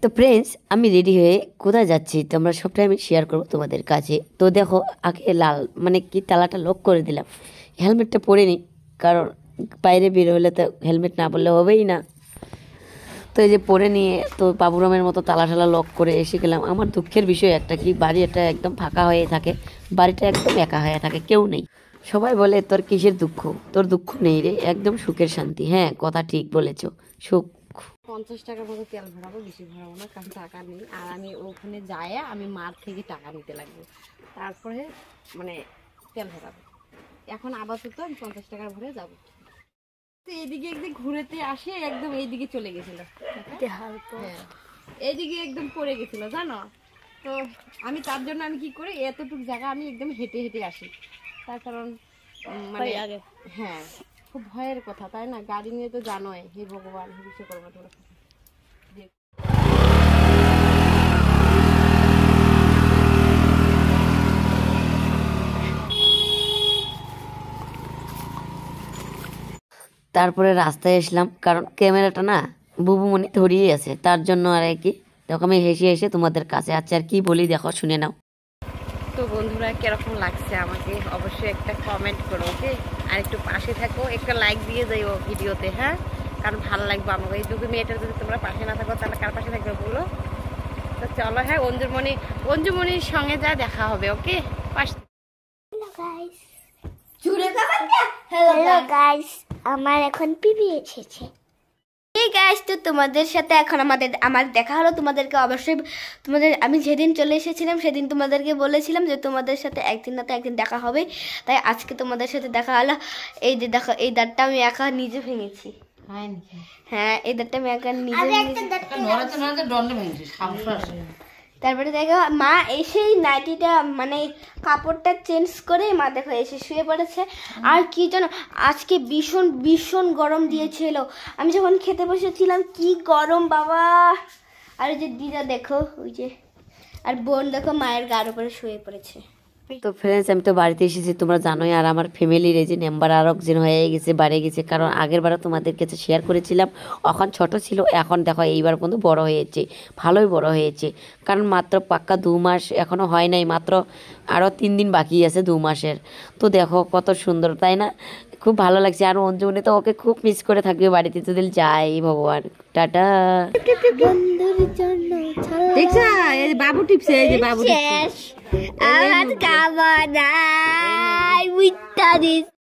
তো ফ্রেন্ডস, আমি রেডি হয়ে কোথায় যাচ্ছি তোমরা সবটাই আমি শেয়ার করবো তোমাদের কাছে। তো দেখো, আগে লাল মানে কি তালাটা লক করে দিলাম, হেলমেটটা পরে নিই, কারণ বাইরে বের হলে তো হেলমেট না পরলে হবেই না। তো এই যে পরে নিয়ে তো বাবুরামের মতো তালা ঠালা লক করে এসে গেলাম। আমার দুঃখের বিষয় একটা কি, বাড়িটা একদম ফাঁকা হয়ে থাকে, বাড়িটা একদম একা হয়ে থাকে, কেউ নেই। সবাই বলে তোর কিসের দুঃখ, তোর দুঃখ নেই রে, একদম সুখের শান্তি। হ্যাঁ, কথা ঠিক বলেছো, সুখ। 50 টাকার মতো তেল ভরাবো, বেশি ভরাবো না, কারণ টাকা নেই। আর আমি ওখানে যাই আমি মার থেকে টাকা নিতে লাগবে, তারপরে মানে তেল ভরাবো। এখন আপাতত আমি 50 টাকার ভরে যাবো। তো এইদিকে একদিন ঘুরেতে আসে একদম এইদিকে চলে গেছিল, হ্যাঁ এইদিকে একদম পড়ে গেছিল জানো। তো আমি তার জন্য আমি কি করি, এতটুকু জায়গা আমি একদম হেঁটে হেঁটে আসি, তার কারণ মানে হ্যাঁ খুব ভয়ের কথা, তাই না? গাড়ি নিয়ে তো জানোই, হে ভগবান হে বিশ্বকর্মা তোমরা। তারপরে রাস্তায় আসলাম, কারণ ক্যামেরাটা না বুবুমণি ধরিয়ে আছে, তার জন্য আর কি। তখন আমি হেসে হেসে তোমাদের কাছে আছি, আর কি বলি দেখো, শুনে নাও। তো বন্ধুরা কিরকম লাগছে আমাকে অবশ্যই একটা কমেন্ট করো, ওকে? আর একটু পাশে থাকো, একটা লাইক দিয়ে যাইও ভিডিওতে, হ্যাঁ? কারণ ভালো লাগবে আমাকে। এই দুটো মেয়েটার যদি তোমরা পাশে না থাকো তাহলে কার পাশে থাকবে বলো? তো চলো, হ্যাঁ অঞ্জুমণির সঙ্গে যা দেখা হবে, ওকে? হ্যালো গাইস, আমার এখন পিপি এসেছে। এই গাইস, তো তোমাদের সাথে এখন আমার দেখা হলো। তোমাদেরকে অবশ্যই আমি যেদিন চলে এসেছিলাম সেদিন তোমাদেরকে বলেছিলাম যে তোমাদের সাথে একদিন না তো একদিন দেখা হবে, তাই আজকে তোমাদের সাথে দেখা হলো। এই যে দেখো, এই দাঁতটা আমি একা নিজে ভেঙেছি। হ্যাঁ, এই দাঁতটা আমি একা নিজে তারপরে দেখো মা এসেই নাইটিটা মানে কাপড়টা চেঞ্জ করে মা দেখো এসে শুয়ে পড়েছে। আর কি জানো, আজকে ভীষণ ভীষণ গরম দিয়েছিল। আমি যখন খেতে বসেছিলাম কি গরম বাবা। আর ওই যে দিদা দেখো, ওই যে আর বোন দেখো মায়ের গার উপরে শুয়ে পড়েছে। তো ফ্রেন্ডস, আমি তো বাড়িতে এসেছি, তোমরা জানোই। আর আমার ফ্যামিলির এই যে নাম্বার আর একজন হয়ে গেছে, বাড়ে গেছে, কারণ আগের বারও তোমাদের কাছে শেয়ার করেছিলাম, এখন ছোট ছিল, এখন দেখো এইবার কিন্তু বড় হয়েছে, ভালোই বড় হয়েছে। কারণ মাত্র পাক্কা 2 মাস এখনও হয় নাই, মাত্র আরও 3 দিন বাকি আছে 2 মাসের। তো দেখো কত সুন্দর, তাই না? খুব ভালো লাগছে। আর অঞ্জুমনি তো ওকে খুব মিস করে থাকবে বাড়িতে যদি যাই। ভগবান, টাটা। বাবু টিপছে, এই যে বাবু আমার খাবার নাই।